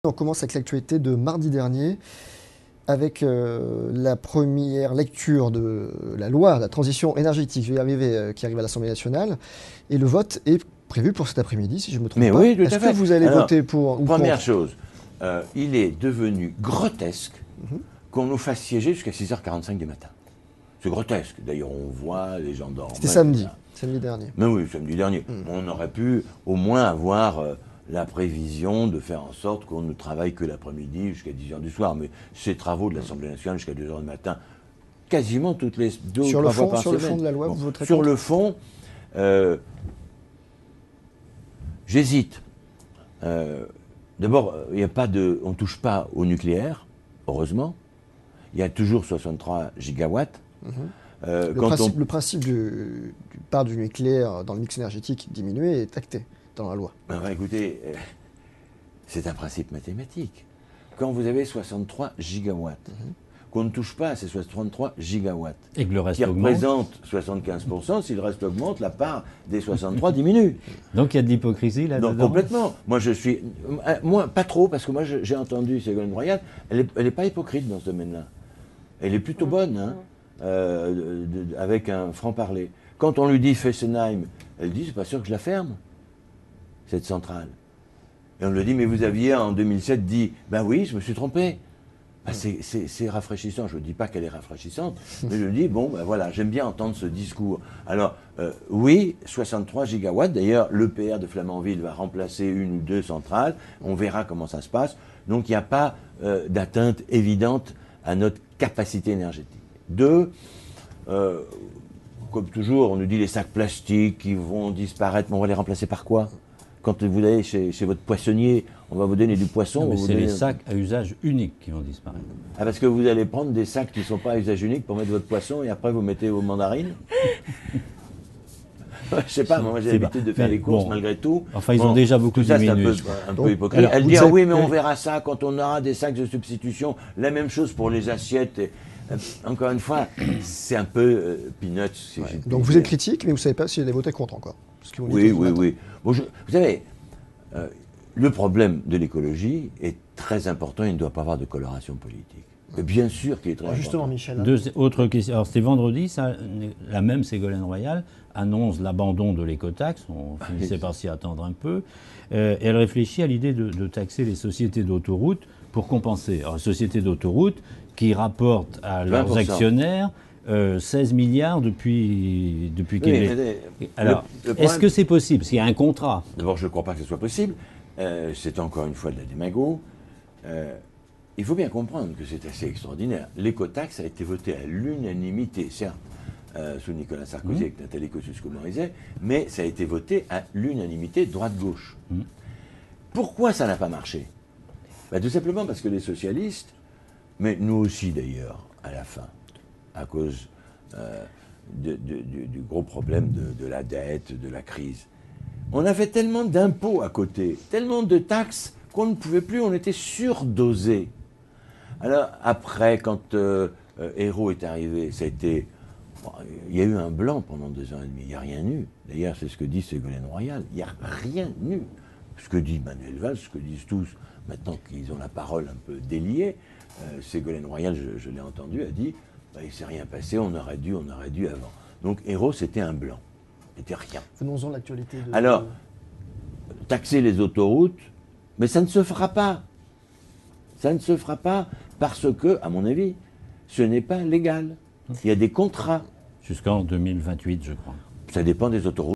On commence avec l'actualité de mardi dernier, avec la première lecture de la loi, la transition énergétique, qui arrive à l'Assemblée nationale. Et le vote est prévu pour cet après-midi, si je ne me trompe Mais pas. oui, tout à Est-ce fait. que vous allez voter pour ou Première contre? chose, il est devenu grotesque qu'on nous fasse siéger jusqu'à 6h45 du matin. C'est grotesque. D'ailleurs, on voit les gens dorment. C'était samedi dernier. Mais oui, samedi dernier. On aurait pu au moins avoir la prévision de faire en sorte qu'on ne travaille que l'après-midi jusqu'à 10h du soir. Mais ces travaux de l'Assemblée nationale jusqu'à 2h du matin, quasiment toutes les 2 ou 3 fois par sur semaine. le fond de la loi, vous voterez Sur contre? le fond, j'hésite. D'abord, il n'y a pas de, on ne touche pas au nucléaire, heureusement. Il y a toujours 63 gigawatts. Le principe du part du nucléaire dans le mix énergétique diminué est acté dans la loi. Ben, écoutez, c'est un principe mathématique. Quand vous avez 63 gigawatts, qu'on ne touche pas à ces 63 gigawatts, et que le reste qui augmente, représente 75%, si le reste augmente, la part des 63 diminue. donc il y a de l'hypocrisie là-dedans. Non, complètement. Moi, pas trop, parce que moi, j'ai entendu Ségolène Royal, elle n'est pas hypocrite dans ce domaine-là. Elle est plutôt bonne, hein, avec un franc-parler. Quand on lui dit Fessenheim, elle dit, c'est pas sûr que je la ferme, cette centrale. Et on lui dit, mais vous aviez en 2007 dit, ben oui, je me suis trompé. Ben c'est rafraîchissant. Je ne dis pas qu'elle est rafraîchissante, mais je dis, bon, ben voilà, j'aime bien entendre ce discours. Alors, oui, 63 gigawatts. D'ailleurs, l'EPR de Flamanville va remplacer une ou deux centrales. On verra comment ça se passe. Donc, il n'y a pas d'atteinte évidente à notre capacité énergétique. Deux, comme toujours, on nous dit les sacs plastiques qui vont disparaître, mais on va les remplacer par quoi? Quand vous allez chez votre poissonnier, on va vous donner du poisson. Non, c'est les sacs à usage unique qui vont disparaître. Ah, parce que vous allez prendre des sacs qui ne sont pas à usage unique pour mettre votre poisson et après vous mettez vos mandarines? Je sais pas, moi j'ai l'habitude de faire les courses malgré tout. Enfin, ils ont déjà beaucoup diminué. C'est un peu hypocrite. Alors, elle dit, ah oui, mais on verra ça quand on aura des sacs de substitution. La même chose pour les assiettes. Encore une fois, c'est un peu peanuts. Si Donc vous êtes critique, mais vous ne savez pas si vous allez voter contre encore. Oui. Bon, vous savez, le problème de l'écologie est très important, il ne doit pas avoir de coloration politique. Mais bien sûr qu'il est très important. Justement, Michel. Autre question. Alors, c'était vendredi, la même Ségolène Royal annonce l'abandon de l'écotaxe. On finissait par s'y attendre un peu. Elle réfléchit à l'idée de taxer les sociétés d'autoroutes pour compenser. Alors, les sociétés d'autoroutes qui rapportent à leurs 20%. actionnaires 16 milliards depuis qu'il est. Alors, est-ce que c'est possible? Parce qu'il y a un contrat. D'abord, je ne crois pas que ce soit possible. C'est encore une fois de la démago. Il faut bien comprendre que c'est assez extraordinaire. L'écotaxe a été votée à l'unanimité, certes, sous Nicolas Sarkozy avec Nathalie Kosciusko-Morizet, mais ça a été voté à l'unanimité droite-gauche. Pourquoi ça n'a pas marché? Tout simplement parce que les socialistes, mais nous aussi d'ailleurs, à la fin, à cause du gros problème de la dette, de la crise, on avait tellement d'impôts à côté, tellement de taxes qu'on ne pouvait plus, on était surdosé. Alors après, quand Hérault est arrivé, ça a été... il y a eu un blanc pendant 2 ans et demi, il n'y a rien eu. D'ailleurs, c'est ce que dit Ségolène Royal, il n'y a rien eu. Ce que dit Manuel Valls, ce que disent tous, maintenant qu'ils ont la parole un peu déliée, Ségolène Royal, je l'ai entendu, a dit, il ne s'est rien passé, on aurait dû avant. Donc Hérault, c'était un blanc, c'était rien. Venons-en à l'actualité. Alors, taxer les autoroutes, mais ça ne se fera pas. Ça ne se fera pas parce que, à mon avis, ce n'est pas légal. Il y a des contrats. Jusqu'en 2028, je crois. Ça dépend des autoroutes.